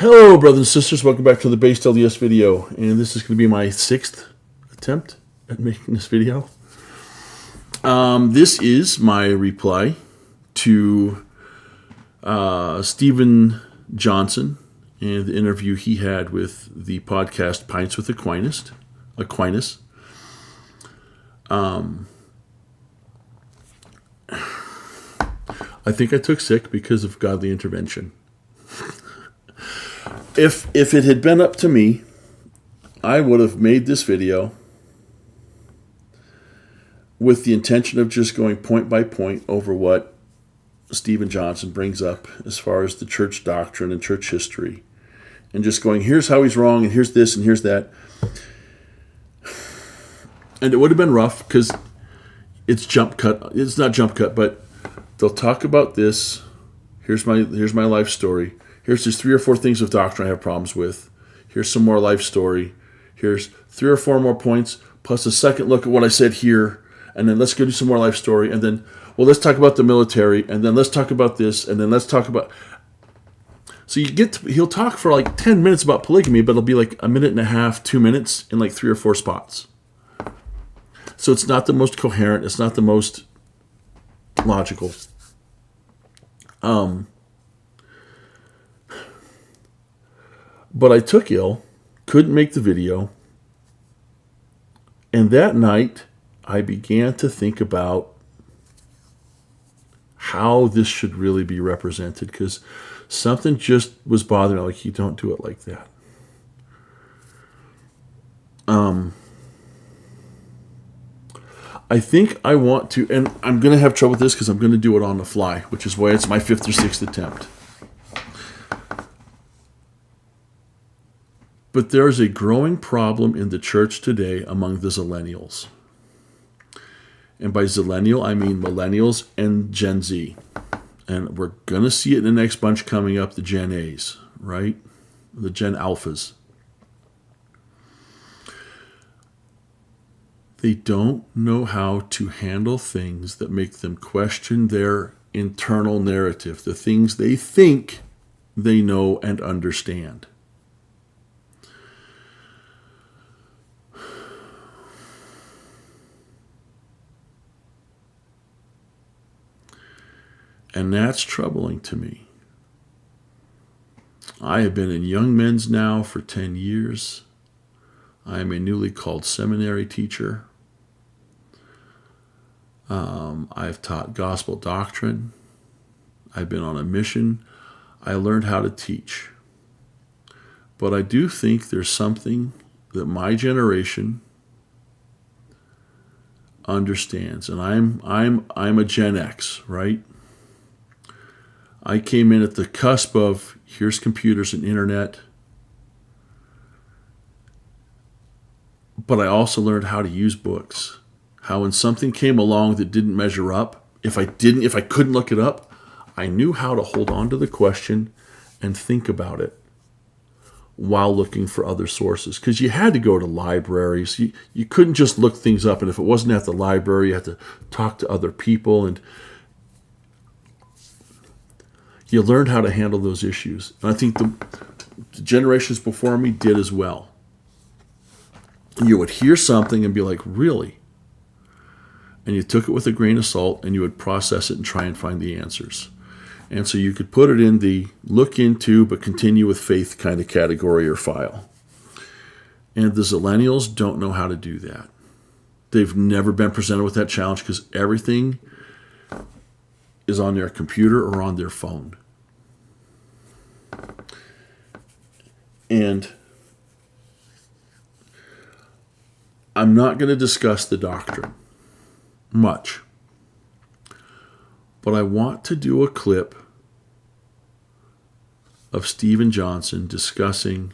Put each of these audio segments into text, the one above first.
Hello, brothers and sisters. Welcome back to the Based LDS video. And this is going to be my 6th attempt at making this video. This is my reply to Stephen Johnson and the interview he had with the podcast Pints with Aquinas. I think I took sick because of godly intervention. If it had been up to me, I would have made this video with the intention of just going point by point over what Stephen Johnson brings up as far as the church doctrine and church history. And just going, here's how he's wrong, and here's this, and here's that. And it would have been rough because it's jump cut. It's not jump cut, but they'll talk about this. Here's my life story. Here's just 3 or 4 things of doctrine I have problems with. Here's some more life story. Here's 3 or 4 more points, plus a second look at what I said here. And then let's go do some more life story. And then, well, let's talk about the military. And then let's talk about this. And then let's talk about... So he'll talk for like 10 minutes about polygamy, but it'll be like a minute and a half, 2 minutes in like 3 or 4 spots. So it's not the most coherent. It's not the most logical. But I took ill, couldn't make the video, and that night I began to think about how this should really be represented, because something just was bothering me, like, you don't do it like that. I think I want to, and I'm going to have trouble with this because I'm going to do it on the fly, which is why it's my 5th or 6th attempt. But there is a growing problem in the church today among the Zillenials. And by Zillenial, I mean Millennials and Gen Z. And we're going to see it in the next bunch coming up, the Gen A's, right? The Gen Alphas. They don't know how to handle things that make them question their internal narrative, the things they think they know and understand. And that's troubling to me. I have been in young men's now for 10 years. I am a newly called seminary teacher. I've taught gospel doctrine. I've been on a mission. I learned how to teach. But I do think there's something that my generation understands. And I'm a Gen X, right? I came in at the cusp of, here's computers and internet. But I also learned how to use books. How when something came along that didn't measure up, if I couldn't look it up, I knew how to hold on to the question and think about it while looking for other sources. Because you had to go to libraries. You couldn't just look things up. And if it wasn't at the library, you had to talk to other people. And you learned how to handle those issues. And I think the generations before me did as well. You would hear something and be like, really? And you took it with a grain of salt and you would process it and try and find the answers. And so you could put it in the look into but continue with faith kind of category or file. And the Zillenials don't know how to do that. They've never been presented with that challenge because everything is on their computer or on their phone. And I'm not going to discuss the doctrine much, but I want to do a clip of Stephen Johnson discussing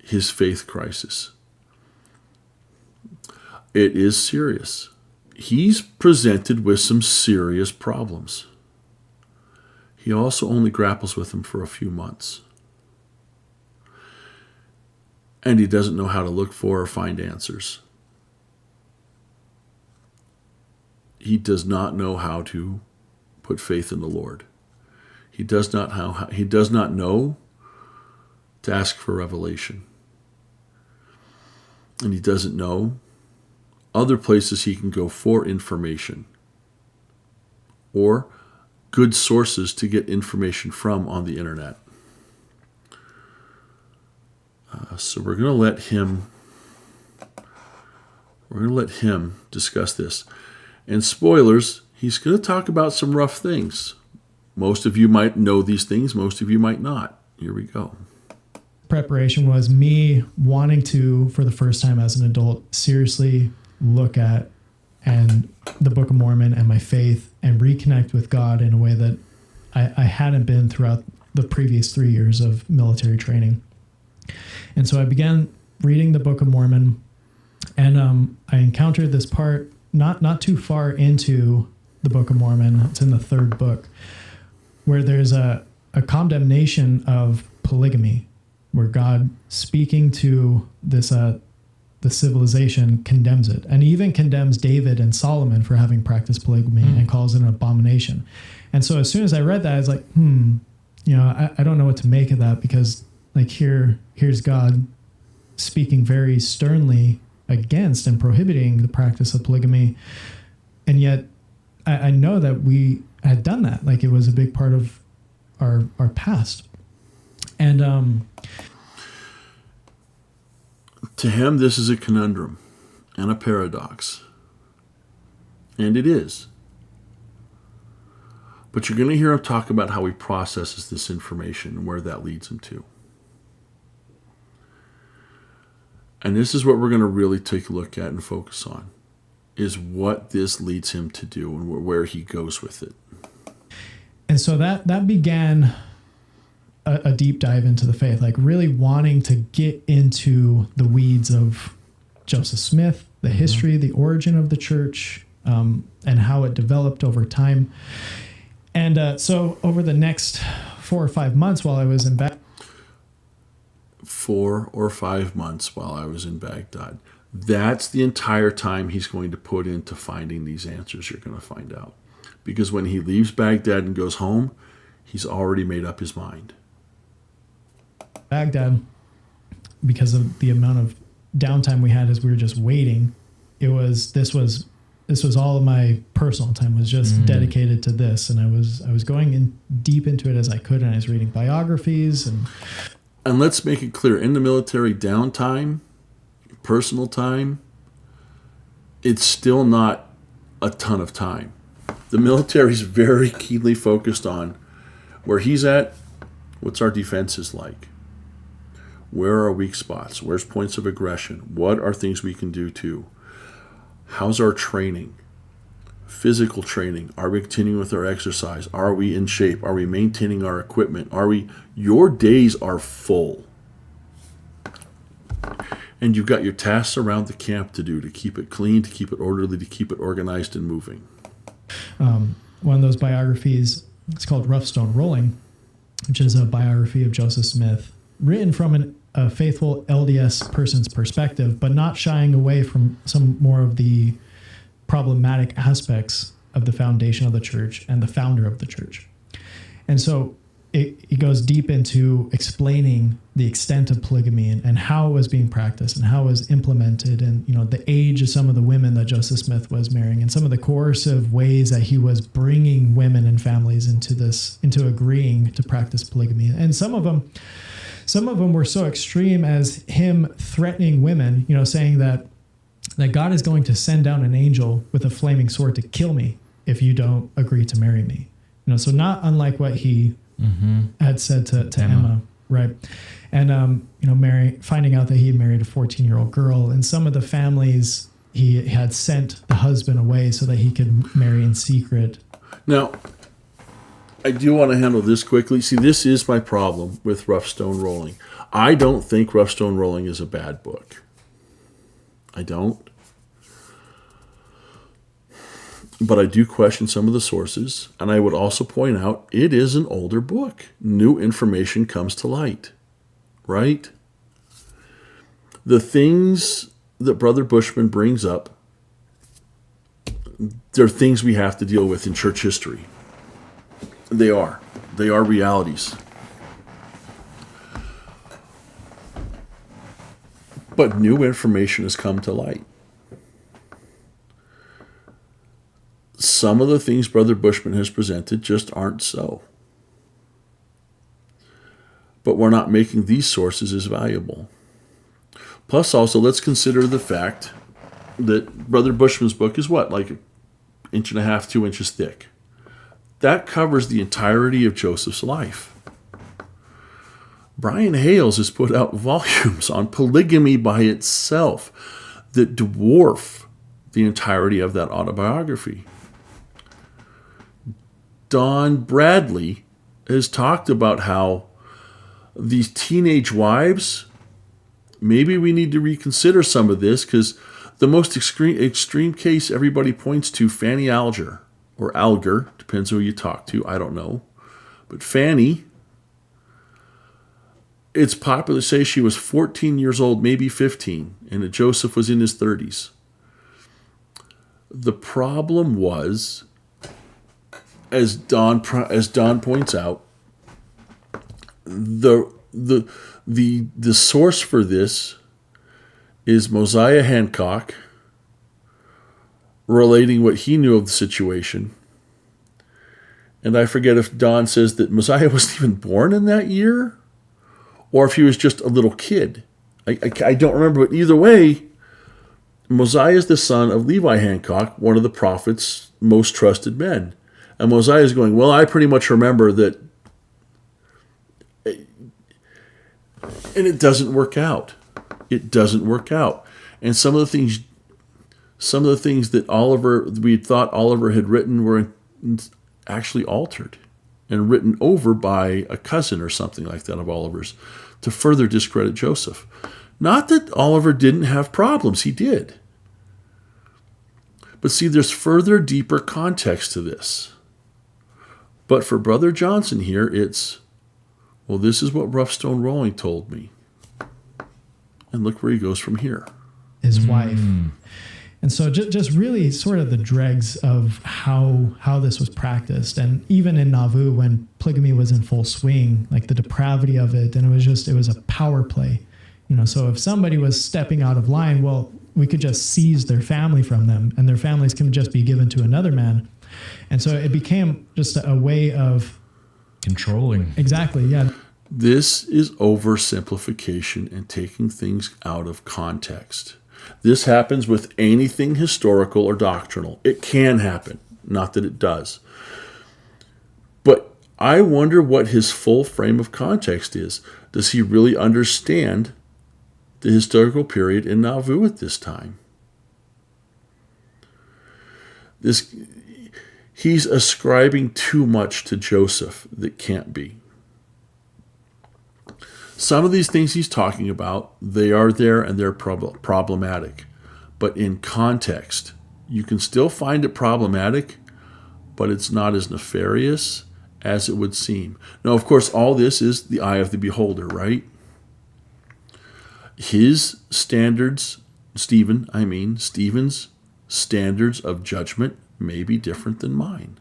his faith crisis. It is serious. He's presented with some serious problems. He also only grapples with them for a few months. And he doesn't know how to look for or find answers. He does not know how to put faith in the Lord. He does not know to ask for revelation. And he doesn't know other places he can go for information or good sources to get information from on the internet. So we're going to let him discuss this. And spoilers, he's going to talk about some rough things. Most of you might know these things, most of you might not. Here we go. Preparation was me wanting to, for the first time as an adult, seriously look at and the Book of Mormon and my faith and reconnect with God in a way that I hadn't been throughout the previous 3 years of military training. And so I began reading the Book of Mormon, and I encountered this part not too far into the Book of Mormon. It's in the third book, where there's a condemnation of polygamy, where God, speaking to this the civilization, condemns it, and even condemns David and Solomon for having practiced polygamy and calls it an abomination. And so as soon as I read that, I was like, I don't know what to make of that, because like here's God speaking very sternly against and prohibiting the practice of polygamy, and yet I know that we had done that. Like, it was a big part of our past. And to him, this is a conundrum and a paradox. And it is. But you're going to hear him talk about how he processes this information and where that leads him to. And this is what we're going to really take a look at and focus on, is what this leads him to do and where he goes with it. And so that began a deep dive into the faith, like really wanting to get into the weeds of Joseph Smith, the history, the origin of the church, and how it developed over time. And so over the next 4 or 5 months while I was in Baghdad. 4 or 5 months while I was in Baghdad. That's the entire time he's going to put into finding these answers, you're going to find out. Because when he leaves Baghdad and goes home, he's already made up his mind. Baghdad, because of the amount of downtime we had as we were just waiting, this was all of my personal time was just dedicated to this, and I was going in deep into it as I could, and I was reading biographies and let's make it clear, in the military downtime, personal time, it's still not a ton of time. The military is very keenly focused on where he's at, what's our defenses like, where are weak spots, where's points of aggression, what are things we can do too, how's our training, physical training, are we continuing with our exercise, are we in shape, are we maintaining our equipment, your days are full. And you've got your tasks around the camp to do, to keep it clean, to keep it orderly, to keep it organized and moving. One of those biographies, it's called Rough Stone Rolling, which is a biography of Joseph Smith, written from a faithful LDS person's perspective, but not shying away from some more of the problematic aspects of the foundation of the church and the founder of the church. And so it goes deep into explaining the extent of polygamy and how it was being practiced and how it was implemented, and the age of some of the women that Joseph Smith was marrying, and some of the coercive ways that he was bringing women and families into agreeing to practice polygamy. And some of them were so extreme as him threatening women, saying that God is going to send down an angel with a flaming sword to kill me if you don't agree to marry me. So not unlike what he had said to Emma, right? And finding out that he had married a 14-year-old girl, and some of the families he had sent the husband away so that he could marry in secret. Now, I do want to handle this quickly. See, this is my problem with Rough Stone Rolling. I don't think Rough Stone Rolling is a bad book. I don't. But I do question some of the sources, and I would also point out it is an older book. New information comes to light, right? The things that Brother Bushman brings up, they're things we have to deal with in church history. They are. They are realities. But new information has come to light. Some of the things Brother Bushman has presented just aren't so. But we're not making these sources as valuable. Plus, also, let's consider the fact that Brother Bushman's book is what? Like 1.5 inches, 2 inches thick. That covers the entirety of Joseph's life. Brian Hales has put out volumes on polygamy by itself that dwarf the entirety of that autobiography. Don Bradley has talked about how these teenage wives, maybe we need to reconsider some of this, because the most extreme case everybody points to, Fanny Alger, or Alger, depends who you talk to, I don't know. But Fanny, it's popular to say she was 14 years old, maybe 15, and that Joseph was in his 30s. The problem was, as Don points out, the source for this is Mosiah Hancock relating what he knew of the situation. And I forget if Don says that Mosiah wasn't even born in that year, or if he was just a little kid. I don't remember, but either way, Mosiah is the son of Levi Hancock, one of the prophet's most trusted men. And Mosiah is going, well, I pretty much remember that. And it doesn't work out. It doesn't work out. And some of the things that we thought Oliver had written were actually altered and written over by a cousin or something like that of Oliver's to further discredit Joseph. Not that Oliver didn't have problems. He did. But see, there's further, deeper context to this. But for Brother Johnson here, it's, well, this is what Rough Stone Rolling told me. And look where he goes from here. His wife. And so just really sort of the dregs of how this was practiced. And even in Nauvoo, when polygamy was in full swing, like the depravity of it, and it was a power play. So if somebody was stepping out of line, well, we could just seize their family from them, and their families can just be given to another man. And so it became just a way of controlling. Exactly, yeah. This is oversimplification and taking things out of context. This happens with anything historical or doctrinal. It can happen, not that it does. But I wonder what his full frame of context is. Does he really understand the historical period in Nauvoo at this time? He's ascribing too much to Joseph that can't be. Some of these things he's talking about, they are there and they're problematic. But in context, you can still find it problematic, but it's not as nefarious as it would seem. Now, of course, all this is the eye of the beholder, right? His standards, Stephen's standards of judgment may be different than mine.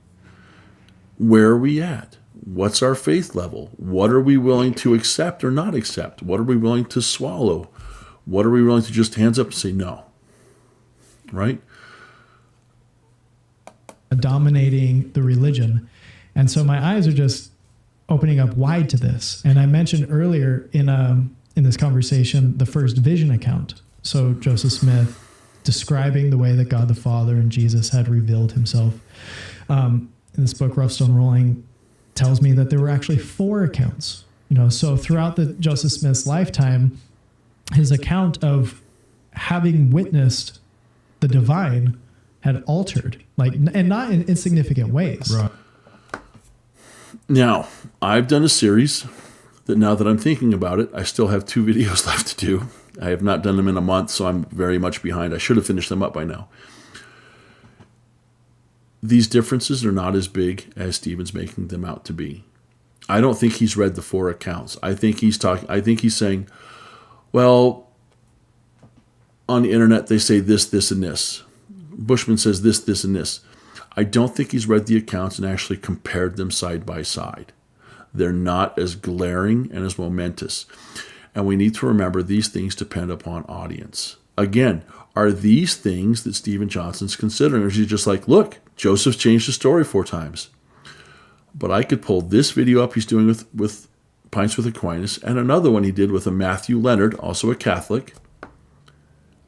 Where are we at? What's our faith level? What are we willing to accept or not accept? What are we willing to swallow? What are we willing to just hands up and say no? Right? Dominating the religion. And so my eyes are just opening up wide to this. And I mentioned earlier in this conversation the first vision account. So Joseph Smith describing the way that God the Father and Jesus had revealed himself. In this book, Rough Stone Rolling tells me that there were actually 4 accounts. So throughout the Joseph Smith's lifetime, his account of having witnessed the divine had altered, and not in insignificant ways. Right. Now, I've done a series that now that I'm thinking about it, I still have 2 videos left to do. I have not done them in a month, so I'm very much behind. I should have finished them up by now. These differences are not as big as Stephen's making them out to be. I don't think he's read the 4 accounts. I think he's saying, well, on the internet they say this, this, and this. Bushman says this, this, and this. I don't think he's read the accounts and actually compared them side by side. They're not as glaring and as momentous. And we need to remember these things depend upon audience. Again, are these things that Stephen Johnson's considering? Or is he just like, look, Joseph's changed the story 4 times. But I could pull this video up he's doing with Pints with Aquinas and another one he did with a Matthew Leonard, also a Catholic,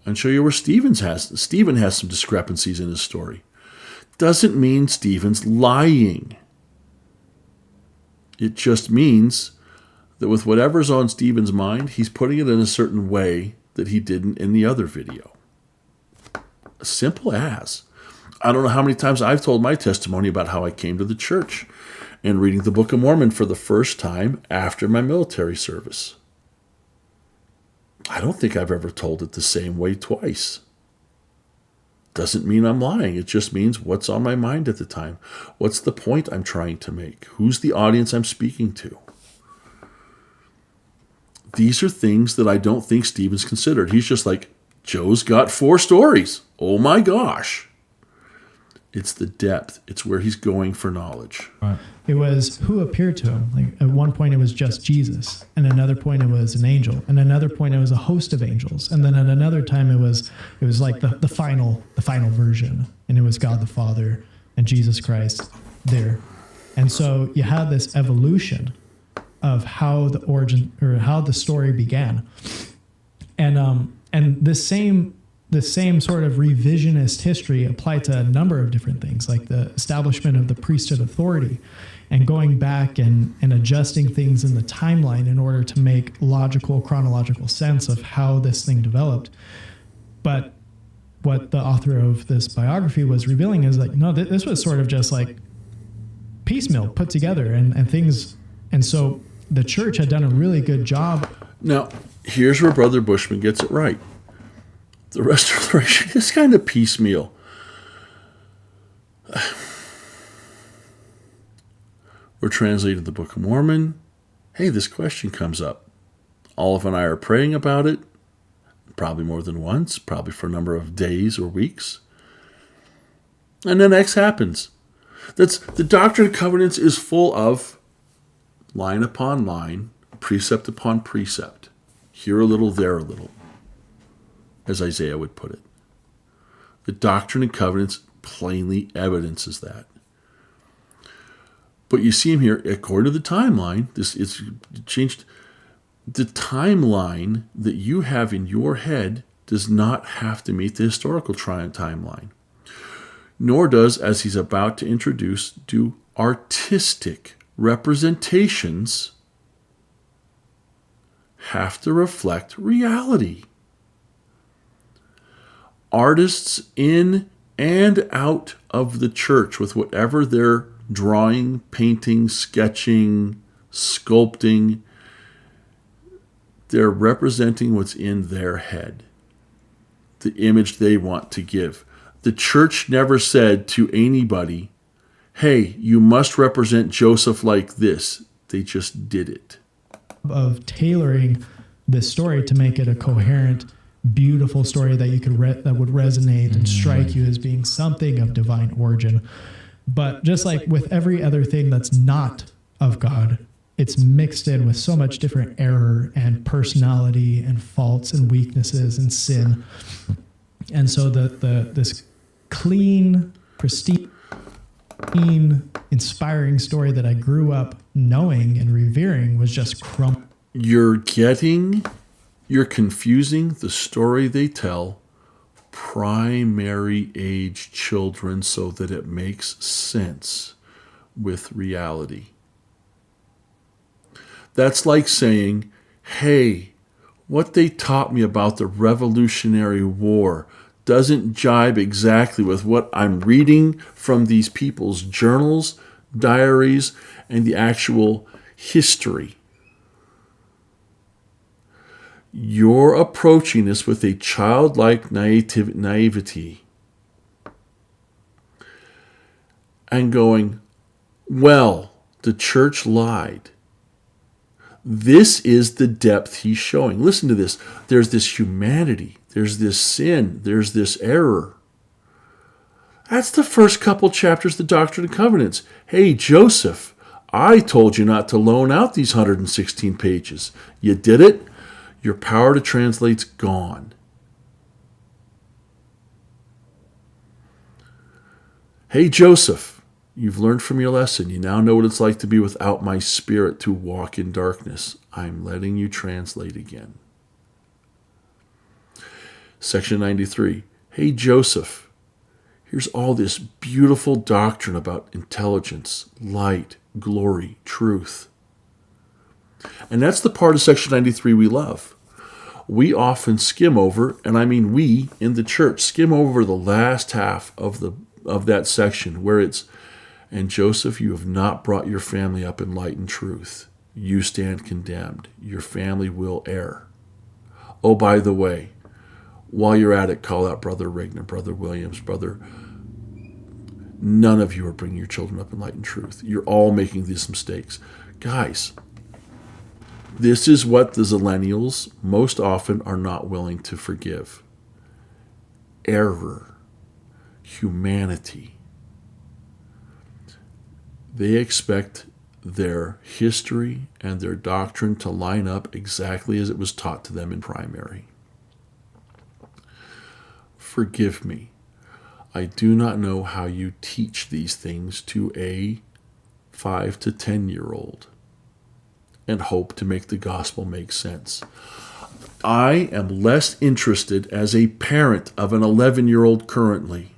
and show you where Stephen has some discrepancies in his story. Doesn't mean Stephen's lying. It just means that with whatever's on Stephen's mind, he's putting it in a certain way that he didn't in the other video. Simple as. I don't know how many times I've told my testimony about how I came to the church and reading the Book of Mormon for the first time after my military service. I don't think I've ever told it the same way twice. Doesn't mean I'm lying. It just means what's on my mind at the time. What's the point I'm trying to make? Who's the audience I'm speaking to? These are things that I don't think Stephen's considered. He's just like, Joe's got 4 stories. Oh my gosh. It's the depth. It's where he's going for knowledge. Right. It was who appeared to him. Like at one point it was just Jesus, and another point it was an angel, and another point it was a host of angels, and then at another time it was like the final version, and it was God the Father and Jesus Christ there. And so you had this evolution of how the origin or how the story began, and the same sort of revisionist history applied to a number of different things, like the establishment of the priesthood authority and going back and adjusting things in the timeline in order to make logical, chronological sense of how this thing developed. But what the author of this biography was revealing is like, no, this was sort of just like piecemeal put together and things. And so the church had done a really good job. Now, here's where Brother Bushman gets it right. The restoration is kind of piecemeal. We're translating the Book of Mormon. Hey, this question comes up. Olive and I are praying about it, probably more than once, probably for a number of days or weeks. And then X happens. That's the Doctrine and Covenants is full of line upon line, precept upon precept. Here a little, there a little, as Isaiah would put it. The Doctrine and Covenants plainly evidences that. But you see him here, according to the timeline, it's changed. The timeline that you have in your head does not have to meet the historical timeline. Nor does, as he's about to introduce, do artistic representations have to reflect reality. Artists in and out of the church with whatever they're drawing, painting, sketching, sculpting, they're representing what's in their head, the image they want to give. The church never said to anybody, hey, you must represent Joseph like this. They just did it. Of tailoring this story to make it a coherent, beautiful story that you could that would resonate and strike you as being something of divine origin. But just like with every other thing that's not of God, it's mixed in with so much different error and personality and faults and weaknesses and sin. And so this clean, pristine, inspiring story that I grew up knowing and revering was just crumbled. You're confusing the story they tell primary age children so that it makes sense with reality. That's like saying, hey, what they taught me about the Revolutionary War doesn't jibe exactly with what I'm reading from these people's journals, diaries, and the actual history. You're approaching this with a childlike naivety and going, well, the church lied. This is the depth he's showing. Listen to this. There's this humanity. There's this sin. There's this error. That's the first couple chapters of the Doctrine and Covenants. Hey, Joseph, I told you not to loan out these 116 pages. You did it. Your power to translate's gone. Hey, Joseph, you've learned from your lesson. You now know what it's like to be without my spirit, to walk in darkness. I'm letting you translate again. Section 93. Hey, Joseph, here's all this beautiful doctrine about intelligence, light, glory, truth. And that's the part of Section 93 we love. We often skim over, and I mean we in the church, skim over the last half of that section where it's, and Joseph, you have not brought your family up in light and truth. You stand condemned. Your family will err. Oh, by the way, while you're at it, call out Brother Rigner, Brother Williams, Brother. None of you are bringing your children up in light and truth. You're all making these mistakes. Guys, this is what the Zillenials most often are not willing to forgive. Error. Humanity. They expect their history and their doctrine to line up exactly as it was taught to them in primary. Forgive me. I do not know how you teach these things to a 5 to 10-year-old and hope to make the gospel make sense. I am less interested as a parent of an 11-year-old currently.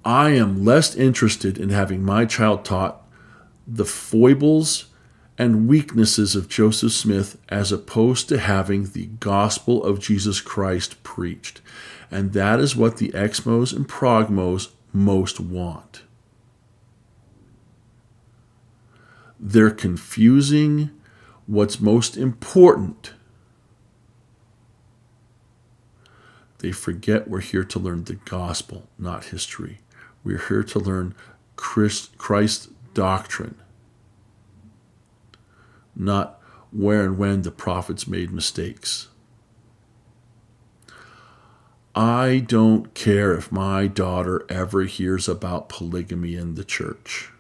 I am less interested in having my child taught the foibles and weaknesses of Joseph Smith as opposed to having the gospel of Jesus Christ preached. And that is what the Exmos and Progmos most want. They're confusing what's most important. They forget we're here to learn the gospel, not history. We're here to learn Christ's doctrine, not where and when the prophets made mistakes. I don't care if my daughter ever hears about polygamy in the church.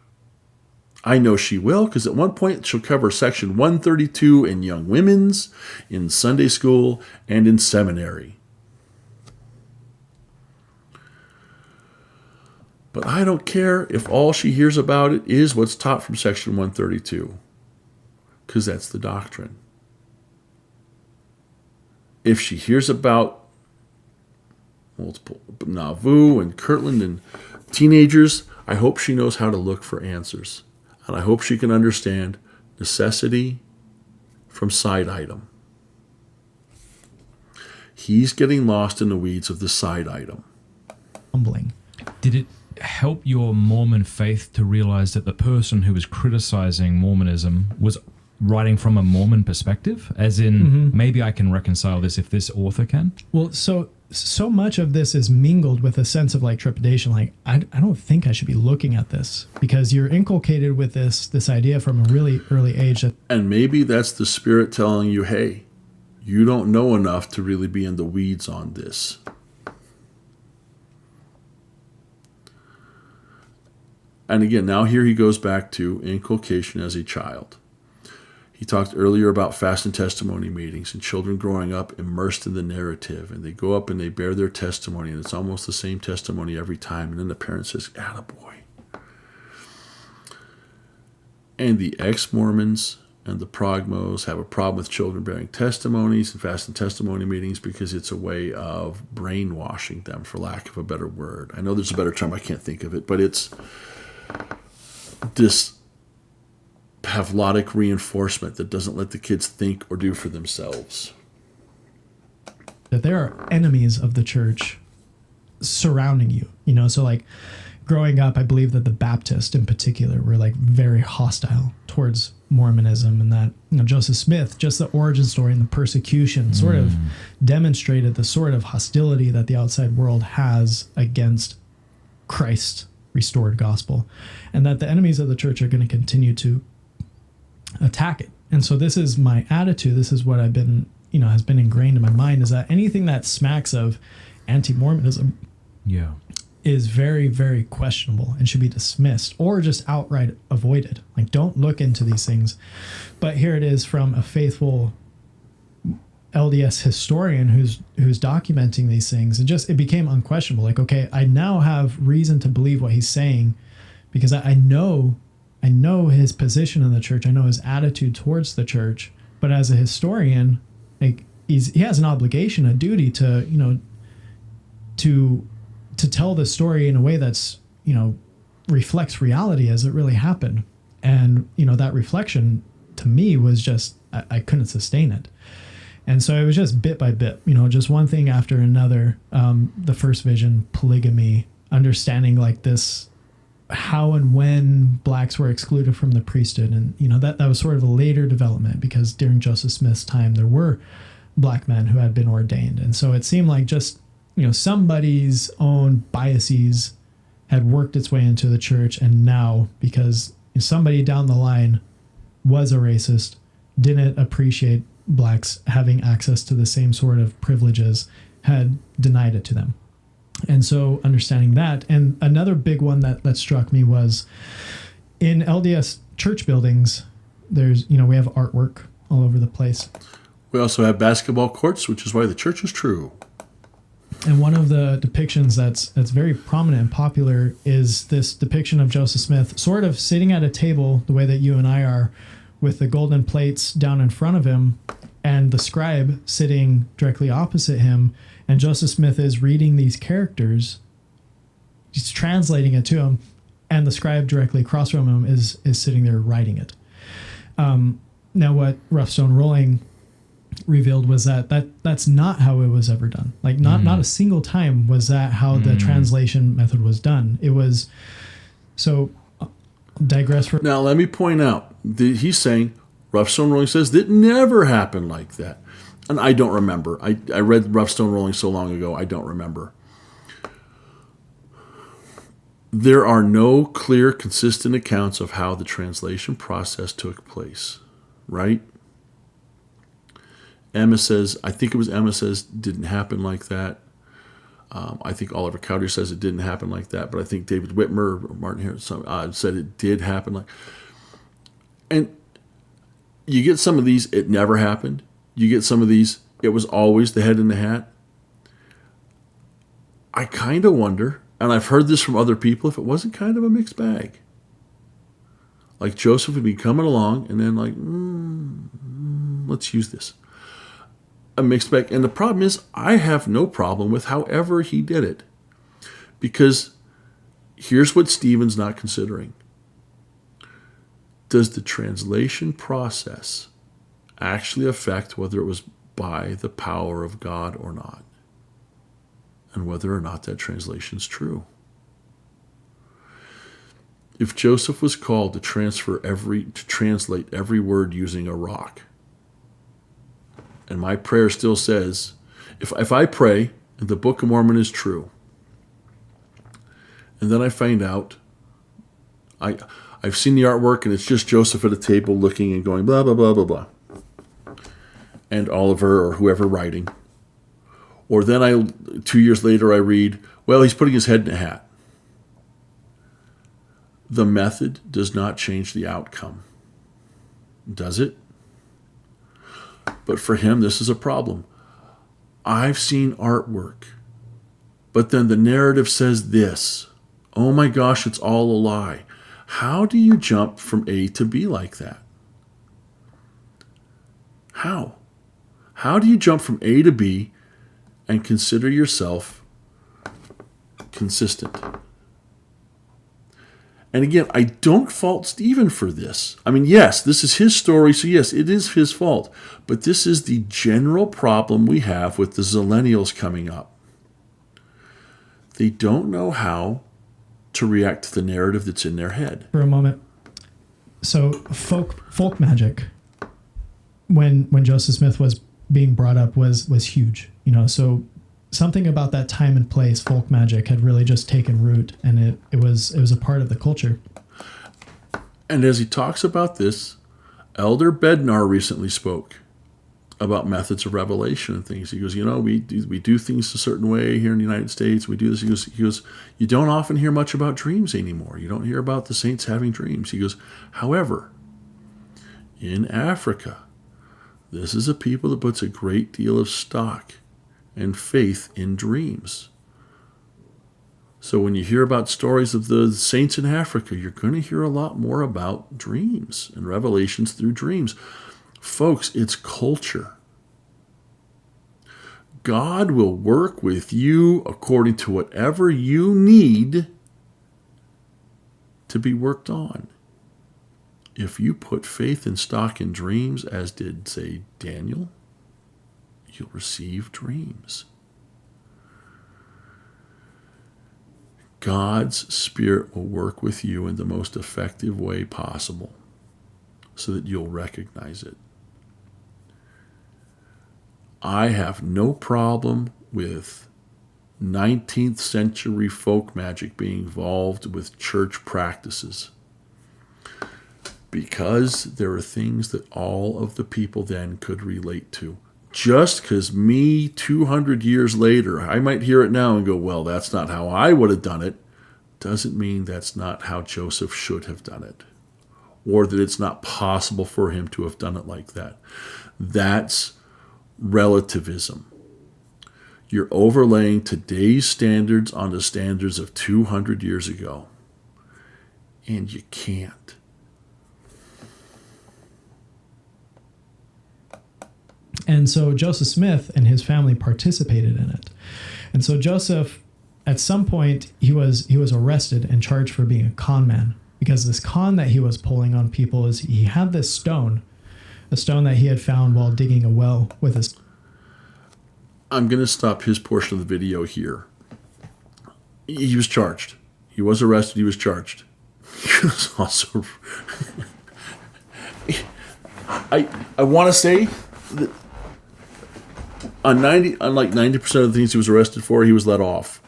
I know she will, because at one point she'll cover section 132 in Young Women's, in Sunday school, and in seminary. But I don't care if all she hears about it is what's taught from section 132, because that's the doctrine. If she hears about multiple Nauvoo and Kirtland and teenagers, I hope she knows how to look for answers. And I hope she can understand necessity from side item. He's getting lost in the weeds of the side item. Humbling. Did it help your Mormon faith to realize that the person who was criticizing Mormonism was writing from a Mormon perspective? As in, maybe I can reconcile this if this author can? Well, so much of this is mingled with a sense of like trepidation. Like, I don't think I should be looking at this, because you're inculcated with this idea from a really early age. And maybe that's the Spirit telling you, hey, you don't know enough to really be in the weeds on this. And again, now here he goes back to inculcation as a child. He talked earlier about fast and testimony meetings and children growing up immersed in the narrative. And they go up and they bear their testimony, and it's almost the same testimony every time. And then the parent says, attaboy. And the ex-Mormons and the Progmos have a problem with children bearing testimonies and fast and testimony meetings because it's a way of brainwashing them, for lack of a better word. I know there's a better term, I can't think of it, but it's this Pavlovic reinforcement that doesn't let the kids think or do for themselves. That there are enemies of the church surrounding you, you know. So like growing up, I believe that the Baptists in particular were like very hostile towards Mormonism, and that, you know, Joseph Smith, just the origin story and the persecution sort of demonstrated the sort of hostility that the outside world has against Christ's restored gospel, and that the enemies of the church are going to continue to attack it. And so this is my attitude. This is what I've been, you know, has been ingrained in my mind, is that anything that smacks of anti-Mormonism, is very, very questionable and should be dismissed or just outright avoided. Like, don't look into these things. But here it is from a faithful LDS historian who's documenting these things, and just it became unquestionable. Like, okay, I now have reason to believe what he's saying because I know his position in the church. I know his attitude towards the church. But as a historian, like, he has an obligation, a duty to, you know, to tell the story in a way that's, you know, reflects reality as it really happened. And, you know, that reflection to me was just, I couldn't sustain it. And so it was just bit by bit, you know, just one thing after another. The first vision, polygamy, understanding like this, how and when blacks were excluded from the priesthood. And, you know, that was sort of a later development because during Joseph Smith's time, there were black men who had been ordained. And so it seemed like just, you know, somebody's own biases had worked its way into the church. And now, because somebody down the line was a racist, didn't appreciate blacks having access to the same sort of privileges, had denied it to them. And so understanding that, and another big one that struck me was in LDS church buildings, there's, you know, we have artwork all over the place. We also have basketball courts, which is why the church is true. And one of the depictions that's very prominent and popular is this depiction of Joseph Smith sort of sitting at a table the way that you and I are, with the golden plates down in front of him and the scribe sitting directly opposite him. And Joseph Smith is reading these characters. He's translating it to him. And the scribe directly across from him is sitting there writing it. Now, what Rough Stone Rolling revealed was that's not how it was ever done. Like, not a single time was that how the translation method was done. It was, so digress for... Now, let me point out, he's saying, Rough Stone Rolling says that never happened like that. And I don't remember. I read Rough Stone Rolling so long ago, I don't remember. There are no clear, consistent accounts of how the translation process took place, right? Emma says, I think it was Emma says, didn't happen like that. I think Oliver Cowdery says it didn't happen like that, but I think David Whitmer or Martin Harris said it did happen like. And you get some of these, it never happened. You get some of these, it was always the head in the hat. I kind of wonder, and I've heard this from other people, if it wasn't kind of a mixed bag. Like Joseph would be coming along and then like, let's use this. A mixed bag. And the problem is, I have no problem with however he did it. Because here's what Stephen's not considering. Does the translation process actually affect whether it was by the power of God or not? And whether or not that translation is true? If Joseph was called to translate every word using a rock, and my prayer still says, if I pray and the Book of Mormon is true, and then I find out, I've seen the artwork and it's just Joseph at a table looking and going blah, blah, blah, blah, blah. And Oliver or whoever writing. Or then 2 years later I read, well, he's putting his head in a hat. The method does not change the outcome. Does it? But for him, this is a problem. I've seen artwork, but then the narrative says this. Oh my gosh, it's all a lie. How do you jump from A to B like that? How? How do you jump from A to B and consider yourself consistent? And again, I don't fault Stephen for this. I mean, yes, this is his story, so yes, it is his fault. But this is the general problem we have with the Zillenials coming up. They don't know how to react to the narrative that's in their head. For a moment. So folk magic, when Joseph Smith was being brought up, was huge. You know, so something about that time and place, folk magic, had really just taken root, and it was a part of the culture. And as he talks about this, Elder Bednar recently spoke about methods of revelation and things. He goes, we do things a certain way here in the United States. We do this. He goes, you don't often hear much about dreams anymore. You don't hear about the saints having dreams. He goes, however, in Africa, this is a people that puts a great deal of stock and faith in dreams. So when you hear about stories of the saints in Africa, you're going to hear a lot more about dreams and revelations through dreams. Folks, it's culture. God will work with you according to whatever you need to be worked on. If you put faith and stock in dreams, as did, say, Daniel, you'll receive dreams. God's Spirit will work with you in the most effective way possible so that you'll recognize it. I have no problem with 19th century folk magic being involved with church practices, because there are things that all of the people then could relate to. Just because me 200 years later, I might hear it now and go, well, that's not how I would have done it, doesn't mean that's not how Joseph should have done it, or that it's not possible for him to have done it like that. That's relativism. You're overlaying today's standards on the standards of 200 years ago, and you can't. And so Joseph Smith and his family participated in it. And so Joseph, at some point, he was arrested and charged for being a con man, because this con that he was pulling on people is he had this stone, a stone that he had found while digging a well with his... I'm going to stop his portion of the video here. He was charged. He was arrested. He was charged. He was also... I want to say that unlike 90% of the things he was arrested for, he was let off.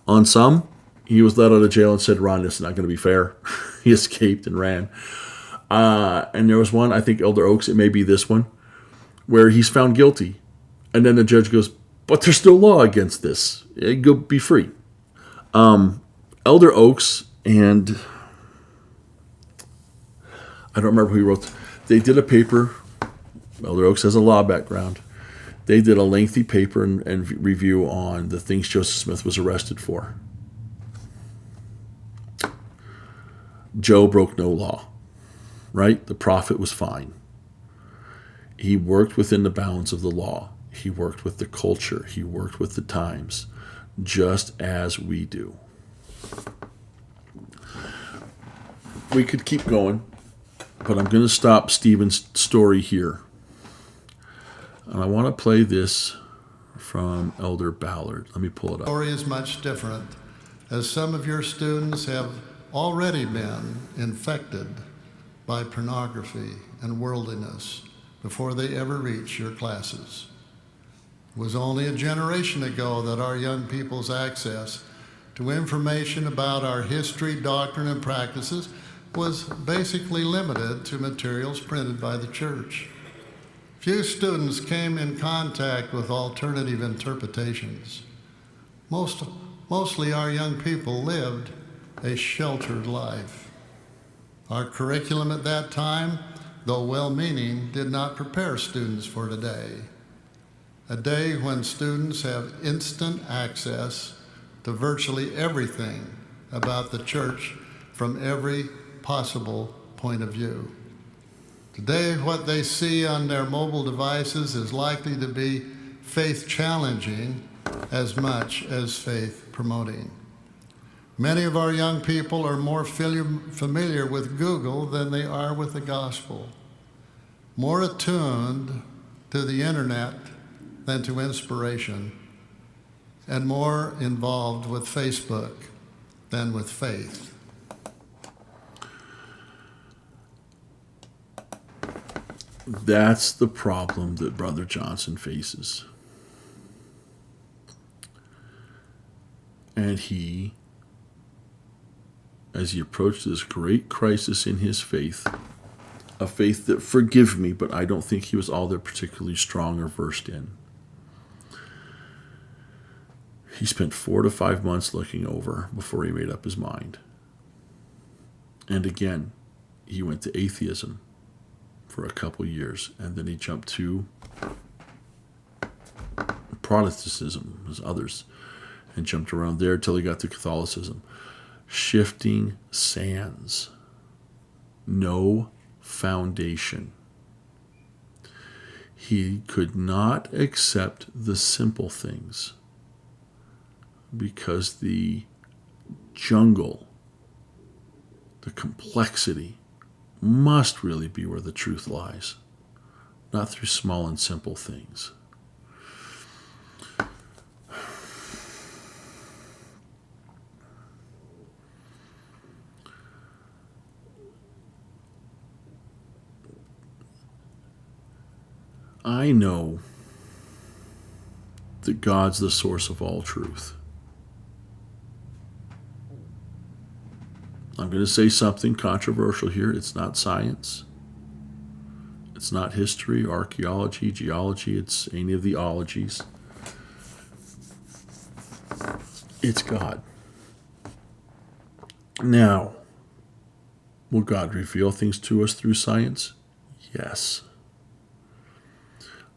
On some, he was let out of jail and said, Ron, this is not going to be fair. He escaped and ran. And there was one, I think Elder Oaks, it may be this one, where he's found guilty. And then the judge goes, but there's still law against this. Go be free. Elder Oaks and I don't remember who he wrote. They did a paper. Elder Oaks has a law background. They did a lengthy paper and review on the things Joseph Smith was arrested for. Joe broke no law, right? The prophet was fine. He worked within the bounds of the law. He worked with the culture. He worked with the times, just as we do. We could keep going, but I'm going to stop Stephen's story here. And I want to play this from Elder Ballard. Let me pull it up. The story is much different, as some of your students have already been infected by pornography and worldliness before they ever reach your classes. It was only a generation ago that our young people's access to information about our history, doctrine, and practices was basically limited to materials printed by the church. Few students came in contact with alternative interpretations. Mostly our young people lived a sheltered life. Our curriculum at that time, though well-meaning, did not prepare students for today. A day when students have instant access to virtually everything about the church from every possible point of view. Today, what they see on their mobile devices is likely to be faith-challenging as much as faith-promoting. Many of our young people are more familiar with Google than they are with the gospel, more attuned to the internet than to inspiration, and more involved with Facebook than with faith. That's the problem that Brother Johnson faces. And he, as he approached this great crisis in his faith, a faith that, forgive me, but I don't think he was all that particularly strong or versed in. He spent 4 to 5 months looking over before he made up his mind. And again, he went to atheism for a couple years, and then he jumped to Protestantism, as others, and jumped around there till he got to Catholicism. Shifting sands. No foundation. He could not accept the simple things because the jungle, the complexity, must really be where the truth lies, not through small and simple things. I know that God's the source of all truth. I'm going to say something controversial here. It's not science. It's not history, archaeology, geology. It's any of the ologies. It's God. Now, will God reveal things to us through science? Yes.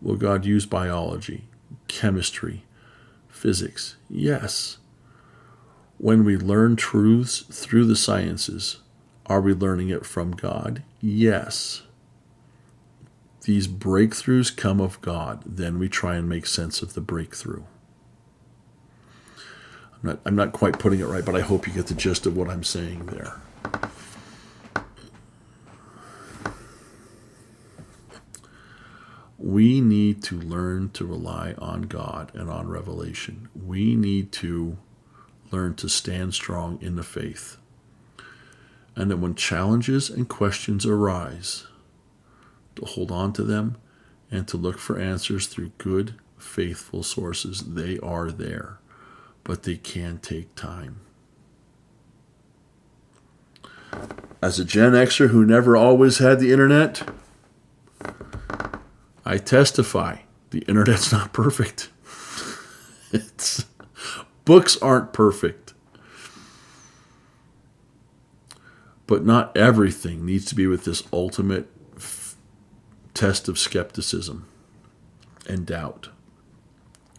Will God use biology, chemistry, physics? Yes. When we learn truths through the sciences, are we learning it from God? Yes. These breakthroughs come of God. Then we try and make sense of the breakthrough. I'm not quite putting it right, but I hope you get the gist of what I'm saying there. We need to learn to rely on God and on revelation. We need to learn to stand strong in the faith. And that when challenges and questions arise, to hold on to them and to look for answers through good, faithful sources. They are there, but they can take time. As a Gen Xer who never always had the internet, I testify, the internet's not perfect. Books aren't perfect. But not everything needs to be with this ultimate test of skepticism and doubt.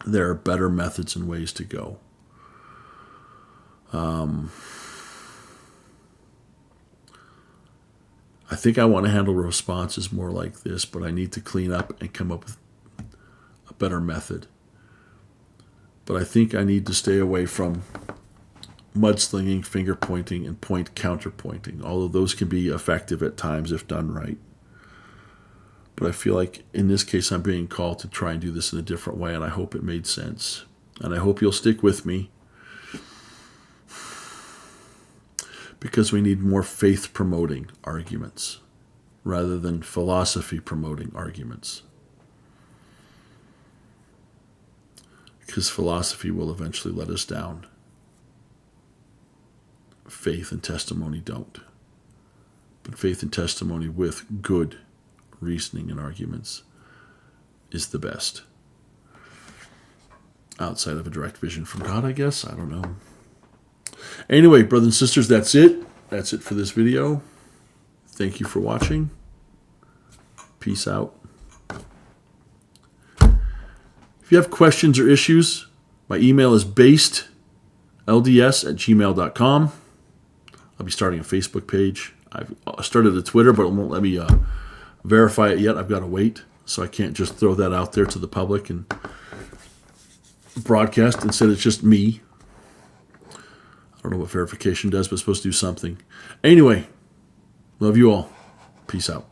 There are better methods and ways to go. I think I want to handle responses more like this, but I need to clean up and come up with a better method. But I think I need to stay away from mudslinging, finger pointing, and point counterpointing, although those can be effective at times if done right. But I feel like in this case I'm being called to try and do this in a different way, and I hope it made sense. And I hope you'll stick with me, because we need more faith-promoting arguments rather than philosophy-promoting arguments. Because philosophy will eventually let us down. Faith and testimony don't. But faith and testimony with good reasoning and arguments is the best. Outside of a direct vision from God, I guess. I don't know. Anyway, brothers and sisters, that's it. That's it for this video. Thank you for watching. Peace out. If you have questions or issues, my email is basedlds@gmail.com. I'll be starting a Facebook page. I've started a Twitter, but it won't let me verify it yet. I've got to wait, so I can't just throw that out there to the public and broadcast. Instead, it's just me. I don't know what verification does, but it's supposed to do something. Anyway, love you all. Peace out.